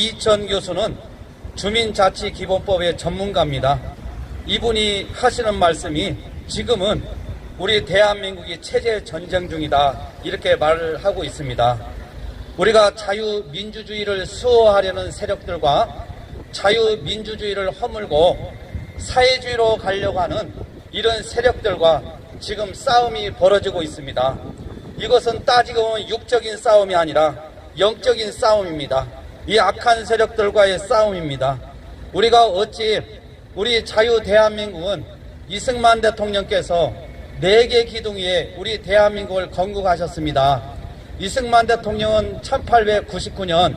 이천 교수는 주민자치기본법의 전문가입니다. 이분이 하시는 말씀이 지금은 우리 대한민국이 체제 전쟁 중이다, 이렇게 말을 하고 있습니다. 우리가 자유민주주의를 수호하려는 세력들과 자유민주주의를 허물고 사회주의로 가려고 하는 이런 세력들과 지금 싸움이 벌어지고 있습니다. 이것은 따지고 보면 육적인 싸움이 아니라 영적인 싸움입니다. 이 악한 세력들과의 싸움입니다. 우리가 어찌 우리 자유 대한민국은 이승만 대통령께서 4개 기둥 위에 우리 대한민국을 건국하셨습니다. 이승만 대통령은 1899년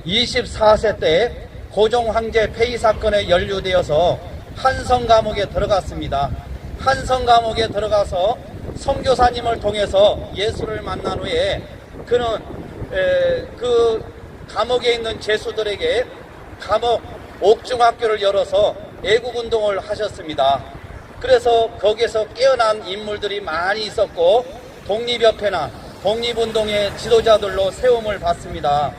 24세 때 고종 황제 폐위 사건에 연루되어서 한성 감옥에 들어갔습니다. 한성 감옥에 들어가서 선교사님을 통해서 예수를 만난 후에 그는 그 감옥에 있는 죄수들에게 감옥 옥중학교를 열어서 애국운동을 하셨습니다. 그래서 거기에서 깨어난 인물들이 많이 있었고 독립협회나 독립운동의 지도자들로 세움을 받습니다.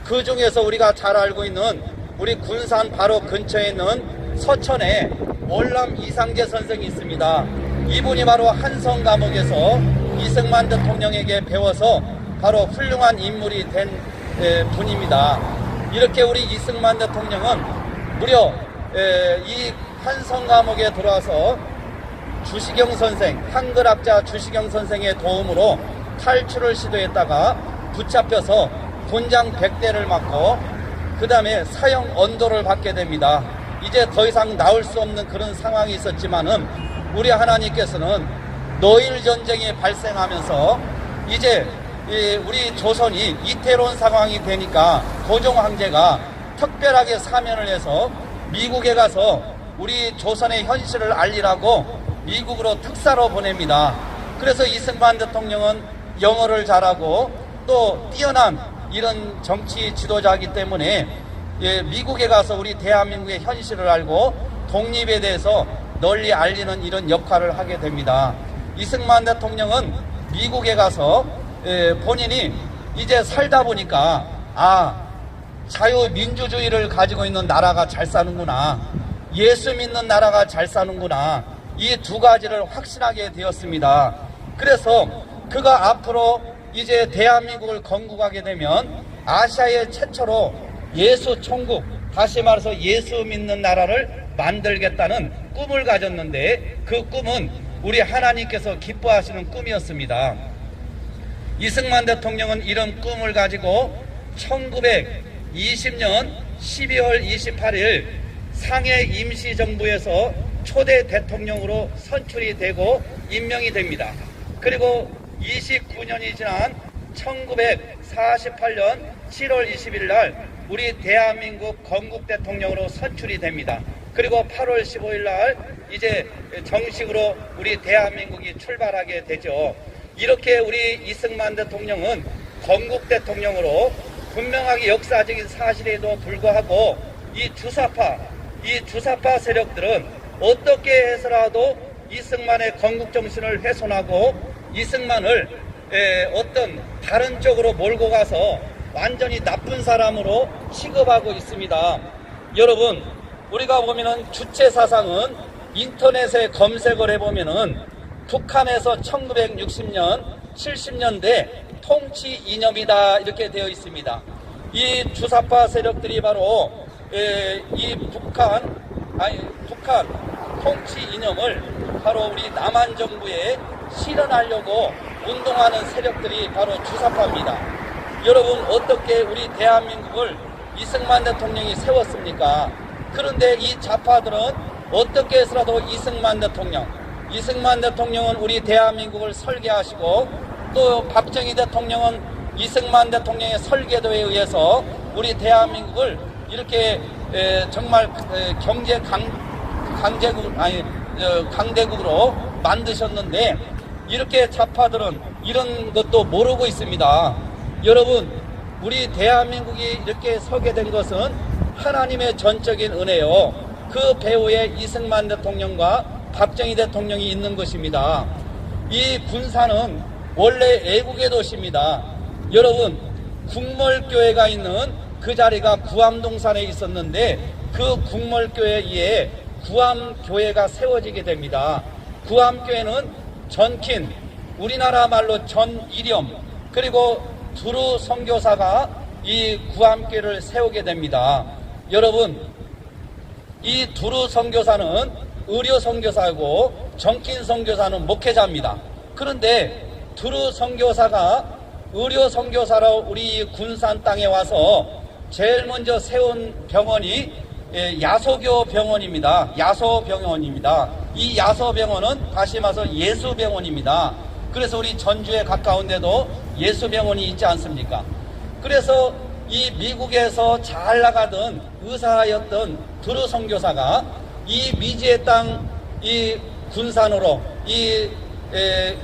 그 중에서 우리가 잘 알고 있는 우리 군산 바로 근처에 있는 서천에 월남 이상재 선생이 있습니다. 이분이 바로 한성 감옥에서 이승만 대통령에게 배워서 바로 훌륭한 인물이 된 분입니다. 이렇게 우리 이승만 대통령은 무려 이 한성 감옥에 들어와서 주시경 선생, 한글학자 주시경 선생의 도움으로 탈출을 시도했다가 붙잡혀서 곤장 100대를 맞고 그 다음에 사형 언도를 받게 됩니다. 이제 더 이상 나올 수 없는 그런 상황이 있었지만은 우리 하나님께서는 노일 전쟁이 발생하면서 이제 우리 조선이 이태로운 상황이 되니까 고종 황제가 특별하게 사면을 해서 미국에 가서 우리 조선의 현실을 알리라고 미국으로 특사로 보냅니다. 그래서 이승만 대통령은 영어를 잘하고 또 뛰어난 이런 정치 지도자이기 때문에 미국에 가서 우리 대한민국의 현실을 알고 독립에 대해서 널리 알리는 이런 역할을 하게 됩니다. 이승만 대통령은 미국에 가서 본인이 이제 살다 보니까 자유민주주의를 가지고 있는 나라가 잘 사는구나, 예수 믿는 나라가 잘 사는구나, 이 두 가지를 확신하게 되었습니다. 그래서 그가 앞으로 이제 대한민국을 건국하게 되면 아시아의 최초로 예수 천국, 다시 말해서 예수 믿는 나라를 만들겠다는 꿈을 가졌는데 그 꿈은 우리 하나님께서 기뻐하시는 꿈이었습니다. 이승만 대통령은 이런 꿈을 가지고 1920년 12월 28일 상해 임시정부에서 초대 대통령으로 선출이 되고 임명이 됩니다. 그리고 29년이 지난 1948년 7월 20일 날 우리 대한민국 건국 대통령으로 선출이 됩니다. 그리고 8월 15일 날 이제 정식으로 우리 대한민국이 출발하게 되죠. 이렇게 우리 이승만 대통령은 건국 대통령으로 분명하게 역사적인 사실에도 불구하고 이 주사파 세력들은 어떻게 해서라도 이승만의 건국 정신을 훼손하고 이승만을 어떤 다른 쪽으로 몰고 가서 완전히 나쁜 사람으로 취급하고 있습니다. 여러분, 우리가 보면은 주체 사상은 인터넷에 검색을 해보면은 북한에서 1960년, 70년대 통치 이념이다 이렇게 되어 있습니다. 이 주사파 세력들이 바로 이 북한 통치 이념을 바로 우리 남한 정부에 실현하려고 운동하는 세력들이 바로 주사파입니다. 여러분, 어떻게 우리 대한민국을 이승만 대통령이 세웠습니까? 그런데 이 좌파들은 어떻게 해서라도 이승만 대통령은 우리 대한민국을 설계하시고 또 박정희 대통령은 이승만 대통령의 설계도에 의해서 우리 대한민국을 이렇게 정말 경제 강대국으로 만드셨는데 이렇게 좌파들은 이런 것도 모르고 있습니다. 여러분, 우리 대한민국이 이렇게 서게 된 것은 하나님의 전적인 은혜요. 그 배후에 이승만 대통령과 박정희 대통령이 있는 것입니다. 이 군산은 원래 애국의 도시입니다. 여러분, 국몰교회가 있는 그 자리가 구암동산에 있었는데 그 국mol교회에 구암교회가 세워지게 됩니다. 구암교회는 전킨, 우리나라 말로 전일염, 그리고 두루 선교사가 이 구암교회를 세우게 됩니다. 여러분, 이 두루 선교사는 의료 선교사고 전킨 선교사는 목회자입니다. 그런데 두루 선교사가 의료 선교사로 우리 군산 땅에 와서 제일 먼저 세운 병원이 야소교 병원입니다. 야소병원입니다. 이 야소병원은 다시 말해서 예수병원입니다. 그래서 우리 전주에 가까운데도 예수병원이 있지 않습니까? 그래서 이 미국에서 잘 나가던 의사였던 두루 선교사가 이 미지의 땅 이 군산으로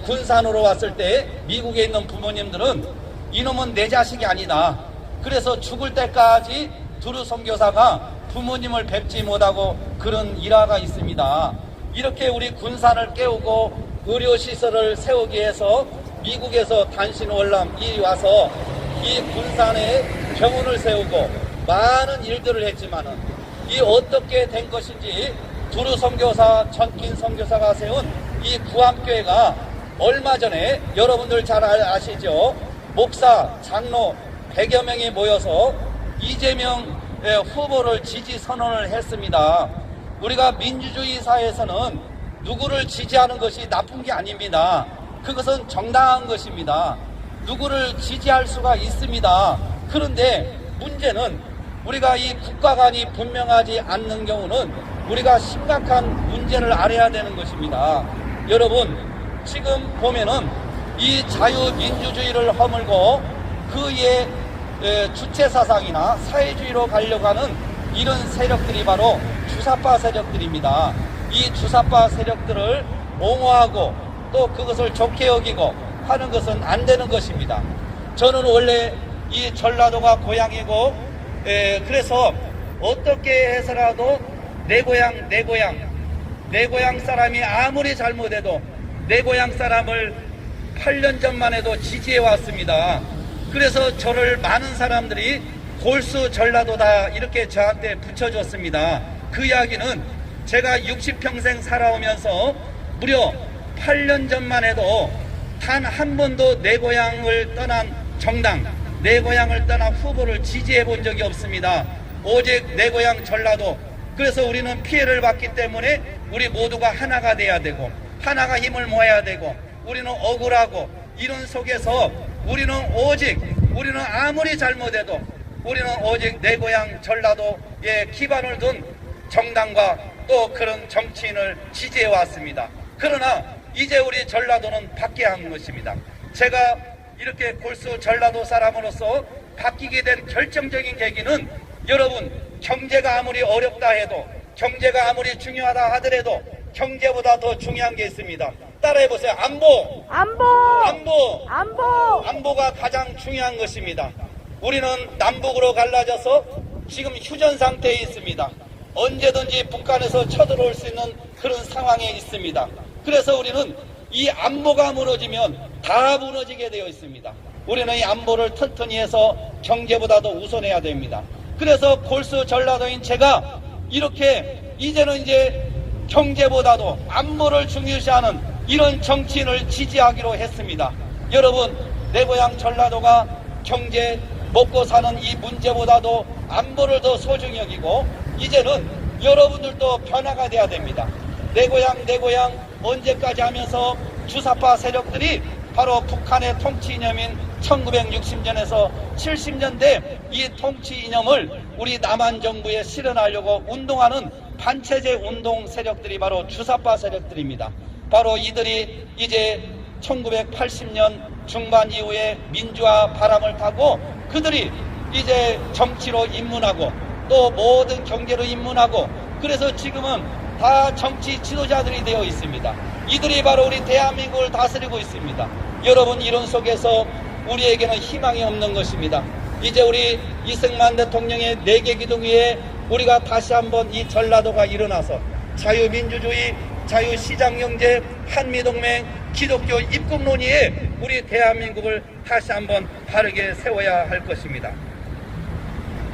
군산으로 왔을 때 미국에 있는 부모님들은 이놈은 내 자식이 아니다. 그래서 죽을 때까지 두루 선교사가 부모님을 뵙지 못하고 그런 일화가 있습니다. 이렇게 우리 군산을 깨우고 의료시설을 세우기 위해서 미국에서 단신월남이 와서 이 군산에 병원을 세우고 많은 일들을 했지만은 이 어떻게 된 것인지 두루 선교사, 전킨 선교사가 세운 이 구암교회가 얼마 전에 여러분들 잘 아시죠? 목사, 장로 100여 명이 모여서 이재명 후보를 지지 선언을 했습니다. 우리가 민주주의 사회에서는 누구를 지지하는 것이 나쁜 게 아닙니다. 그것은 정당한 것입니다. 누구를 지지할 수가 있습니다. 그런데 문제는 우리가 이 국가 간이 분명하지 않는 경우는 우리가 심각한 문제를 알아야 되는 것입니다. 여러분, 지금 보면은 이 자유민주주의를 허물고 그의 주체사상이나 사회주의로 가려고 하는 이런 세력들이 바로 주사파 세력들입니다. 이 주사파 세력들을 옹호하고 또 그것을 좋게 여기고 하는 것은 안 되는 것입니다. 저는 원래 이 전라도가 고향이고 그래서 어떻게 해서라도 내 고향 사람이 아무리 잘못해도 내 고향 사람을 8년 전만 해도 지지해 왔습니다. 그래서 저를 많은 사람들이 골수 전라도다 이렇게 저한테 붙여줬습니다. 그 이야기는 제가 60평생 살아오면서 무려 8년 전만 해도 단 한 번도 내 고향을 떠난 정당, 내 고향을 떠난 후보를 지지해 본 적이 없습니다. 오직 내 고향 전라도. 그래서 우리는 피해를 받기 때문에 우리 모두가 하나가 돼야 되고 하나가 힘을 모아야 되고 우리는 억울하고 이런 속에서 우리는 아무리 잘못해도 우리는 오직 내 고향 전라도에 기반을 둔 정당과 또 그런 정치인을 지지해 왔습니다. 그러나 이제 우리 전라도는 바뀌어야 하는 것입니다. 제가 이렇게 골수 전라도 사람으로서 바뀌게 된 결정적인 계기는 여러분, 경제가 아무리 어렵다 해도 경제가 아무리 중요하다 하더라도 경제보다 더 중요한 게 있습니다. 따라해보세요. 안보가 가장 중요한 것입니다. 우리는 남북으로 갈라져서 지금 휴전 상태에 있습니다. 언제든지 북한에서 쳐들어올 수 있는 그런 상황에 있습니다. 그래서 우리는 이 안보가 무너지면 다 무너지게 되어 있습니다. 우리는 이 안보를 튼튼히 해서 경제보다도 우선해야 됩니다. 그래서 골수 전라도인 제가 이렇게 이제는 경제보다도 안보를 중요시하는 이런 정치인을 지지하기로 했습니다. 여러분, 내 고향 전라도가 경제 먹고 사는 이 문제보다도 안보를 더 소중히 여기고 이제는 여러분들도 변화가 돼야 됩니다. 내 고향 언제까지 하면서 주사파 세력들이 바로 북한의 통치 이념인 1960년에서 70년대 이 통치 이념을 우리 남한 정부에 실현하려고 운동하는 반체제 운동 세력들이 바로 주사파 세력들입니다. 바로 이들이 이제 1980년 중반 이후에 민주화 바람을 타고 그들이 이제 정치로 입문하고 또 모든 경제로 입문하고 그래서 지금은 다 정치 지도자들이 되어 있습니다. 이들이 바로 우리 대한민국을 다스리고 있습니다. 여러분, 이런 속에서 우리에게는 희망이 없는 것입니다. 이제 우리 이승만 대통령의 4개 기둥 위에 우리가 다시 한번 이 전라도가 일어나서 자유민주주의, 자유시장경제, 한미동맹, 기독교 입국 논의에 우리 대한민국을 다시 한번 바르게 세워야 할 것입니다.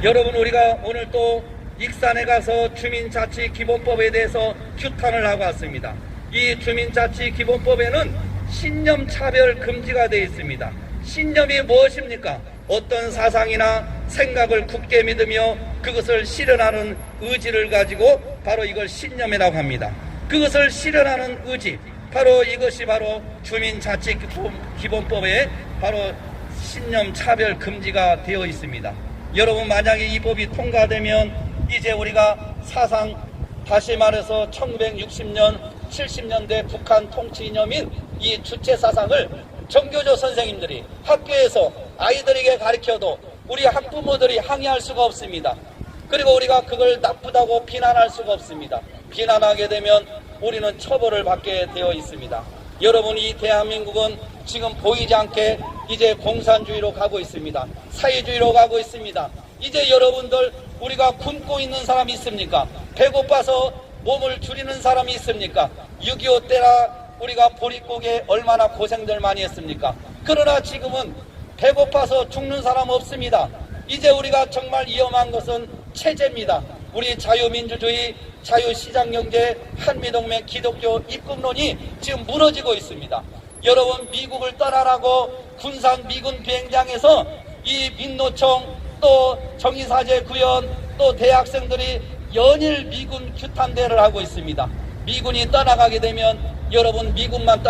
여러분, 우리가 오늘 또 익산에 가서 주민자치기본법에 대해서 규탄을 하고 왔습니다. 이 주민자치기본법에는 신념차별 금지가 되어 있습니다. 신념이 무엇입니까? 어떤 사상이나 생각을 굳게 믿으며 그것을 실현하는 의지를 가지고 바로 이걸 신념이라고 합니다. 그것을 실현하는 의지, 바로 이것이 바로 주민자치기본법에 바로 신념차별 금지가 되어 있습니다. 여러분, 만약에 이 법이 통과되면 이제 우리가 사상, 다시 말해서 1960년 70년대 북한 통치 이념인 이 주체 사상을 정교조 선생님들이 학교에서 아이들에게 가르쳐도 우리 학부모들이 항의할 수가 없습니다. 그리고 우리가 그걸 나쁘다고 비난할 수가 없습니다. 비난하게 되면 우리는 처벌을 받게 되어 있습니다. 여러분, 이 대한민국은 지금 보이지 않게 이제 공산주의로 가고 있습니다. 사회주의로 가고 있습니다. 이제 여러분들, 우리가 굶고 있는 사람이 있습니까? 배고파서 몸을 줄이는 사람이 있습니까? 6.25 때나 우리가 보릿고개 얼마나 고생들 많이 했습니까? 그러나 지금은 배고파서 죽는 사람 없습니다. 이제 우리가 정말 위험한 것은 체제입니다. 우리 자유민주주의, 자유시장경제, 한미동맹, 기독교 입국론이 지금 무너지고 있습니다. 여러분, 미국을 떠나라고 군산 미군 비행장에서 이 민노총, 또 정의사제 구현, 또 대학생들이 연일 미군 규탄대를 하고 있습니다. 미군이 떠나가게 되면 여러분, 미군만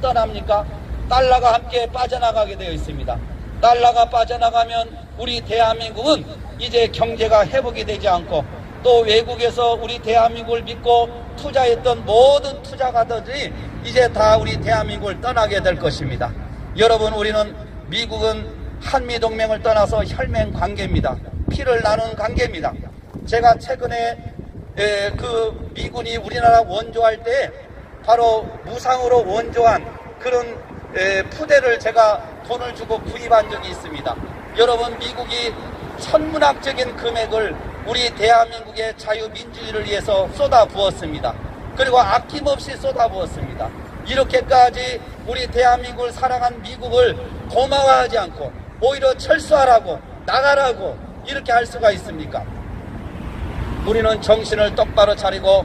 떠납니까? 달러가 함께 빠져나가게 되어 있습니다. 달러가 빠져나가면 우리 대한민국은 이제 경제가 회복이 되지 않고, 또 외국에서 우리 대한민국을 믿고 투자했던 모든 투자가들이 이제 다 우리 대한민국을 떠나게 될 것입니다. 여러분, 우리는 미국은 한미동맹을 떠나서 혈맹 관계입니다. 피를 나눈 관계입니다. 제가 최근에 그 미군이 우리나라 원조할 때 바로 무상으로 원조한 그런 푸대를 제가 돈을 주고 구입한 적이 있습니다. 여러분, 미국이 천문학적인 금액을 우리 대한민국의 자유민주주의를 위해서 쏟아부었습니다. 그리고 아낌없이 쏟아부었습니다. 이렇게까지 우리 대한민국을 사랑한 미국을 고마워하지 않고 오히려 철수하라고, 나가라고 이렇게 할 수가 있습니까? 우리는 정신을 똑바로 차리고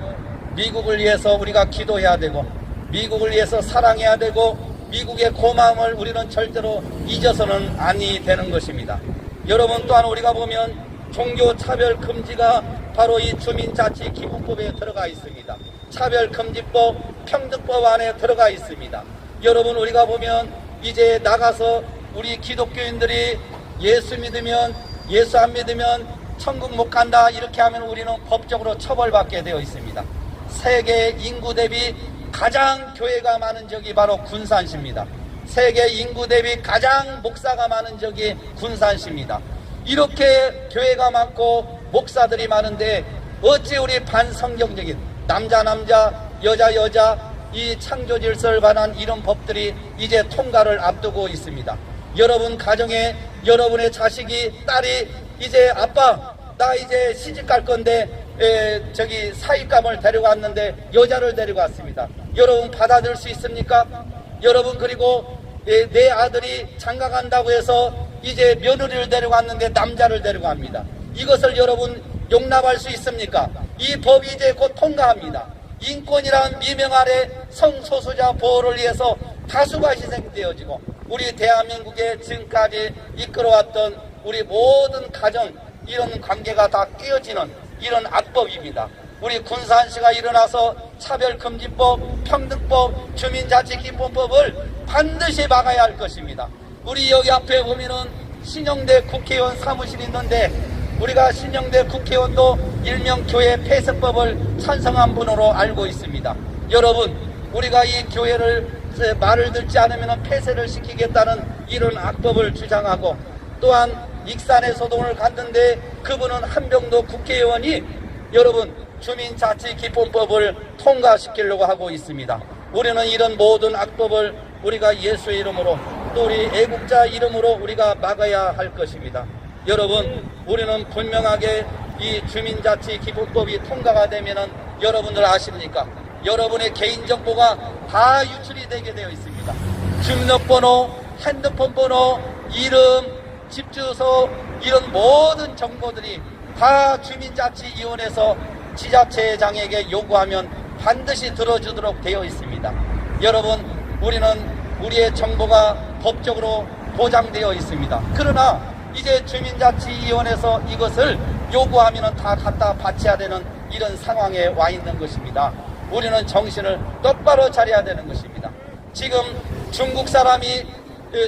미국을 위해서 우리가 기도해야 되고, 미국을 위해서 사랑해야 되고, 미국의 고마움을 우리는 절대로 잊어서는 아니 되는 것입니다. 여러분, 또한 우리가 보면 종교차별 금지가 바로 이 주민자치기본법에 들어가 있습니다. 차별금지법, 평등법 안에 들어가 있습니다. 여러분, 우리가 보면 이제 나가서 우리 기독교인들이 예수 믿으면, 예수 안 믿으면 천국 못 간다 이렇게 하면 우리는 법적으로 처벌받게 되어 있습니다. 세계 인구 대비 가장 교회가 많은 지역이 바로 군산시입니다. 세계 인구 대비 가장 목사가 많은 지역이 군산시입니다. 이렇게 교회가 많고 목사들이 많은데 어찌 우리 반성경적인 남자 여자 이 창조 질서를 반한 이런 법들이 이제 통과를 앞두고 있습니다. 여러분 가정에 여러분의 자식이, 딸이 이제 아빠 나 이제 시집 갈 건데 저기 사윗감을 데리고 왔는데 여자를 데리고 왔습니다. 여러분 받아들일 수 있습니까? 여러분, 그리고 내 아들이 장가 간다고 해서 이제 며느리를 데리고 왔는데 남자를 데리고 갑니다. 이것을 여러분 용납할 수 있습니까? 이 법이 이제 곧 통과합니다. 인권이란 미명 아래 성소수자 보호를 위해서 다수가 희생되어지고 우리 대한민국에 지금까지 이끌어왔던 우리 모든 가정, 이런 관계가 다 깨어지는 이런 악법입니다. 우리 군산시가 일어나서 차별금지법, 평등법, 주민자치기본법을 반드시 막아야 할 것입니다. 우리 여기 앞에 보면은 신영대 국회의원 사무실이 있는데 우리가 신영대 국회의원도 일명 교회 폐쇄법을 찬성한 분으로 알고 있습니다. 여러분, 우리가 이 교회를 말을 듣지 않으면 폐쇄를 시키겠다는 이런 악법을 주장하고, 또한 익산에서도 오늘 갔는데 그분은 한병도 국회의원이 여러분 주민자치기본법을 통과시키려고 하고 있습니다. 우리는 이런 모든 악법을 우리가 예수의 이름으로, 또 우리 애국자 이름으로 우리가 막아야 할 것입니다. 여러분, 우리는 분명하게 이 주민자치기본법이 통과가 되면은 여러분들 아십니까? 여러분의 개인정보가 다 유출이 되게 되어 있습니다. 주민등록번호, 핸드폰 번호, 이름, 집 주소, 이런 모든 정보들이 다 주민자치위원회에서 지자체장에게 요구하면 반드시 들어주도록 되어 있습니다. 여러분, 우리는 우리의 정보가 법적으로 보장되어 있습니다. 그러나 이제 주민자치위원회에서 이것을 요구하면 다 갖다 바쳐야 되는 이런 상황에 와 있는 것입니다. 우리는 정신을 똑바로 차려야 되는 것입니다. 지금 중국 사람이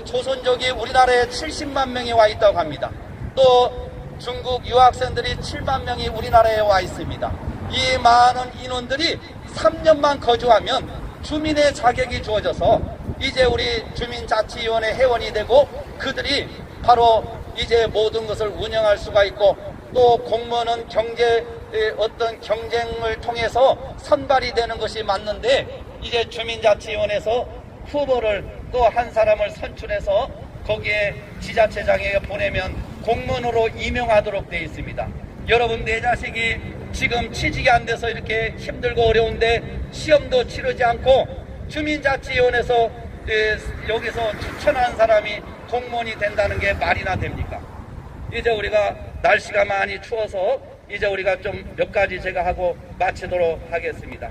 조선족이 우리나라에 70만 명이 와 있다고 합니다. 또 중국 유학생들이 7만 명이 우리나라에 와 있습니다. 이 많은 인원들이 3년만 거주하면 주민의 자격이 주어져서 이제 우리 주민자치위원회 회원이 되고 그들이 바로 이제 모든 것을 운영할 수가 있고 또 공무원은 어떤 경쟁을 통해서 선발이 되는 것이 맞는데 이제 주민자치위원회에서 후보를 또 한 사람을 선출해서 거기에 지자체장에게 보내면 공무원으로 임용하도록 되어 있습니다. 여러분, 내 자식이 지금 취직이 안 돼서 이렇게 힘들고 어려운데 시험도 치르지 않고 주민자치위원회에서 여기서 추천한 사람이 공무원이 된다는 게 말이나 됩니까? 이제 우리가 날씨가 많이 추워서 이제 우리가 좀 몇 가지 제가 하고 마치도록 하겠습니다.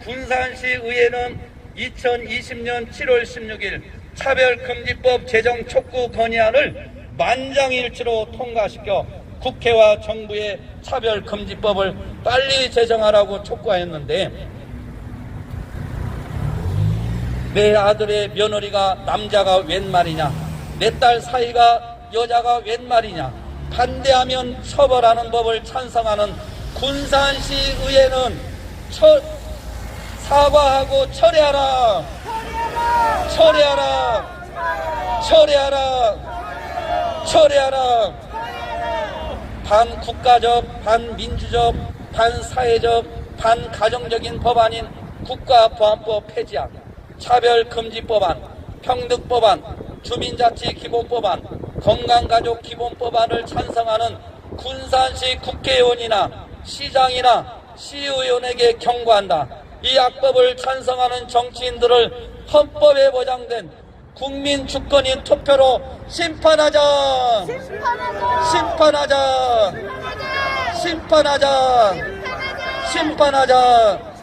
군산시 의회는 2020년 7월 16일 차별금지법 제정 촉구 건의안을 만장일치로 통과시켜 국회와 정부의 차별금지법을 빨리 제정하라고 촉구하였는데 내 아들의 며느리가 남자가 웬 말이냐, 내 딸 사이가 여자가 웬 말이냐, 반대하면 처벌하는 법을 찬성하는 군산시 의회는 사과하고 철회하라. 철회하라. 철회하라. 철회하라. 반국가적, 반민주적, 반사회적, 반가정적인 법안인 국가보안법 폐지안, 차별금지법안, 평등법안, 주민자치기본법안, 건강가족기본법안을 찬성하는 군산시 국회의원이나 시장이나 시의원에게 경고한다. 이 악법을 찬성하는 정치인들을 헌법에 보장된 국민 주권인 투표로 심판하자. 심판하자. 심판하자. 심판하자.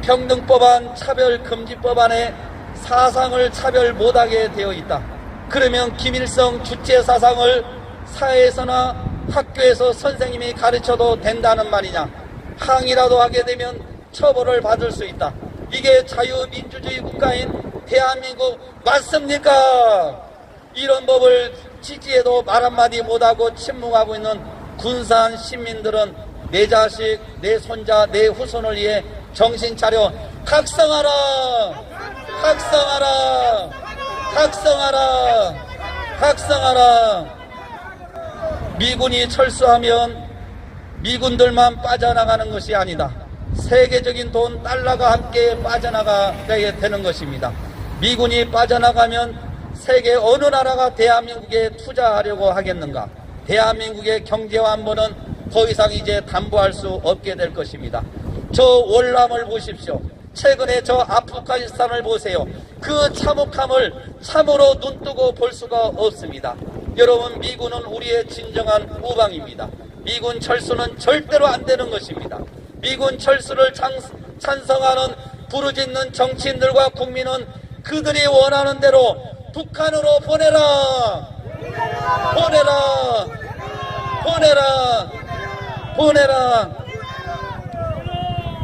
평등법안, 차별금지법안에 사상을 차별 못하게 되어 있다. 그러면 김일성 주체 사상을 사회에서나 학교에서 선생님이 가르쳐도 된다는 말이냐? 항의라도 하게 되면 처벌을 받을 수 있다. 이게 자유민주주의 국가인 대한민국 맞습니까? 이런 법을 지지해도 말 한마디 못하고 침묵하고 있는 군산 시민들은 내 자식, 내 손자, 내 후손을 위해 정신 차려 각성하라! 각성하라! 각성하라! 각성하라! 미군이 철수하면 미군들만 빠져나가는 것이 아니다. 세계적인 돈, 달러가 함께 빠져나가게 되는 것입니다. 미군이 빠져나가면 세계 어느 나라가 대한민국에 투자하려고 하겠는가? 대한민국의 경제와 안보는 더 이상 이제 담보할 수 없게 될 것입니다. 저 월남을 보십시오. 최근에 저 아프가니스탄을 보세요. 그 참혹함을 참으로 눈뜨고 볼 수가 없습니다. 여러분, 미군은 우리의 진정한 우방입니다. 미군 철수는 절대로 안 되는 것입니다. 미군 철수를 찬성하는 부르짖는 정치인들과 국민은 그들이 원하는 대로 북한으로 보내라! 보내라! 보내라! 보내라!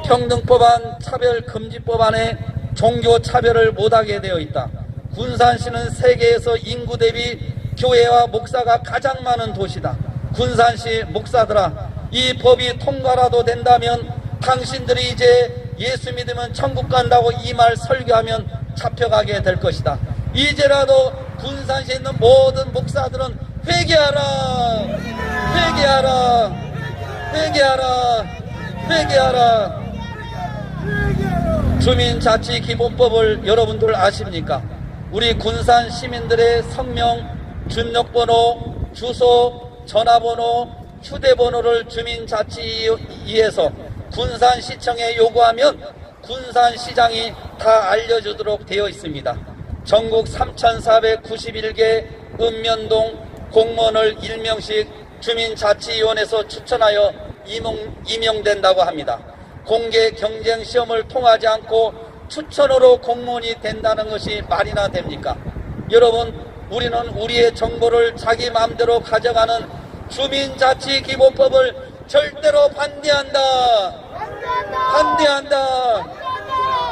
평등법안, 차별금지법안에 종교차별을 못하게 되어 있다. 군산시는 세계에서 인구 대비 교회와 목사가 가장 많은 도시다. 군산시 목사들아, 이 법이 통과라도 된다면 당신들이 이제 예수 믿으면 천국 간다고 이 말 설교하면 잡혀가게 될 것이다. 이제라도 군산시에 있는 모든 목사들은 회개하라! 회개하라! 회개하라! 회개하라! 주민자치기본법을 여러분들 아십니까? 우리 군산 시민들의 성명, 주민번호, 주소, 전화번호, 휴대번호를 주민자치위에서 군산시청에 요구하면 군산시장이 다 알려주도록 되어 있습니다. 전국 3,491개 읍면동, 공무원을 1명씩 주민자치위원회에서 추천하여 임용된다고 합니다. 공개 경쟁 시험을 통하지 않고 추천으로 공무원이 된다는 것이 말이나 됩니까? 여러분, 우리는 우리의 정보를 자기 마음대로 가져가는 주민자치기본법을 절대로 반대한다. 반대한다.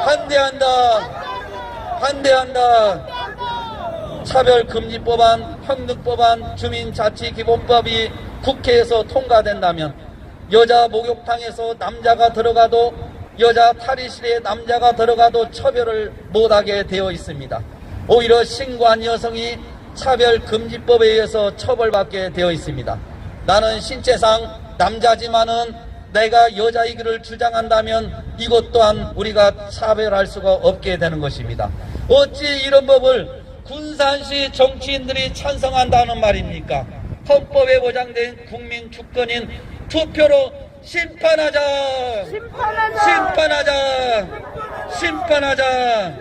반대한다. 반대한다. 차별금지법안, 평등법안, 주민자치기본법이 국회에서 통과된다면 여자 목욕탕에서 남자가 들어가도, 여자 탈의실에 남자가 들어가도 처벌을 못하게 되어 있습니다. 오히려 신고한 여성이 차별금지법에 의해서 처벌받게 되어 있습니다. 나는 신체상 남자지만은 내가 여자이기를 주장한다면 이것 또한 우리가 차별할 수가 없게 되는 것입니다. 어찌 이런 법을 군산시 정치인들이 찬성한다는 말입니까? 헌법에 보장된 국민 주권인 투표로 심판하자! 심판하자! 심판하자!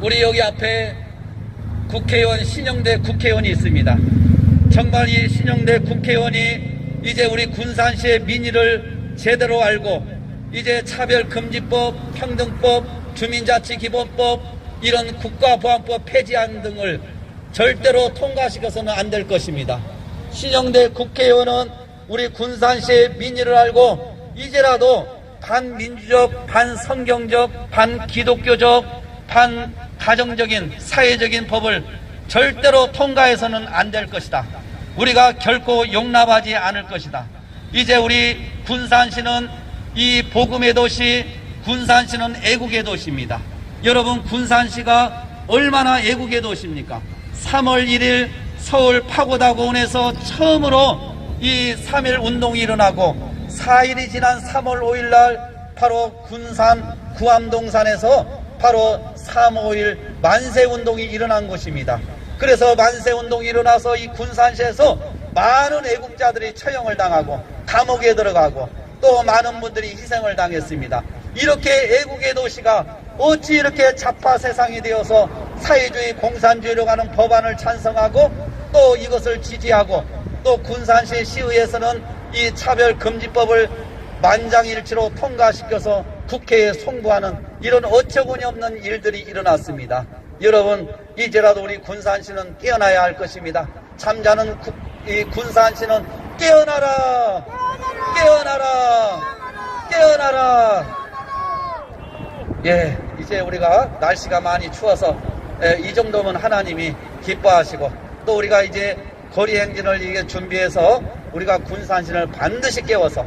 우리 여기 앞에 국회의원, 신영대 국회의원이 있습니다. 정말 이 신영대 국회의원이 이제 우리 군산시의 민의를 제대로 알고 이제 차별금지법, 평등법, 주민자치기본법, 이런 국가보안법 폐지안 등을 절대로 통과시켜서는 안 될 것입니다. 신영대 국회의원은 우리 군산시의 민의를 알고 이제라도 반민주적, 반성경적, 반기독교적, 반가정적인, 사회적인 법을 절대로 통과해서는 안 될 것이다. 우리가 결코 용납하지 않을 것이다. 이제 우리 군산시는 이 복음의 도시, 군산시는 애국의 도시입니다. 여러분, 군산시가 얼마나 애국의 도시입니까? 3월 1일 서울 파고다공원에서 처음으로 이 3.1 운동이 일어나고 4일이 지난 3월 5일 날 바로 군산 구암동산에서 바로 3.5일 만세운동이 일어난 것입니다. 그래서 만세운동이 일어나서 이 군산시에서 많은 애국자들이 처형을 당하고 감옥에 들어가고 또 많은 분들이 희생을 당했습니다. 이렇게 애국의 도시가 어찌 이렇게 좌파 세상이 되어서 사회주의 공산주의로 가는 법안을 찬성하고 또 이것을 지지하고 또 군산시 시의회에서는 이 차별금지법을 만장일치로 통과시켜서 국회에 송부하는 이런 어처구니 없는 일들이 일어났습니다. 여러분, 이제라도 우리 군산시는 깨어나야 할 것입니다. 잠자는 이 군산시는 깨어나라! 깨어나라! 깨어나라! 예, 이제 우리가 날씨가 많이 추워서 이 정도면 하나님이 기뻐하시고 또 우리가 이제 거리 행진을 이게 준비해서 우리가 군산시를 반드시 깨워서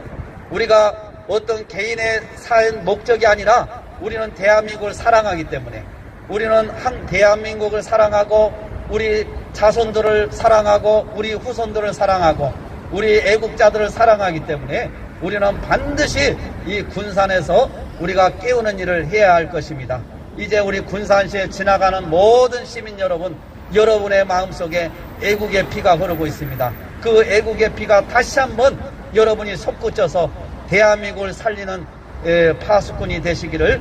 우리가 어떤 개인의 산 목적이 아니라 우리는 대한민국을 사랑하기 때문에 우리는 대한민국을 사랑하고 우리 자손들을 사랑하고 우리 후손들을 사랑하고 우리 애국자들을 사랑하기 때문에 우리는 반드시 이 군산에서 우리가 깨우는 일을 해야 할 것입니다. 이제 우리 군산시에 지나가는 모든 시민 여러분, 여러분의 마음속에 애국의 피가 흐르고 있습니다. 그 애국의 피가 다시 한번 여러분이 솟구쳐서 대한민국을 살리는 파수꾼이 되시기를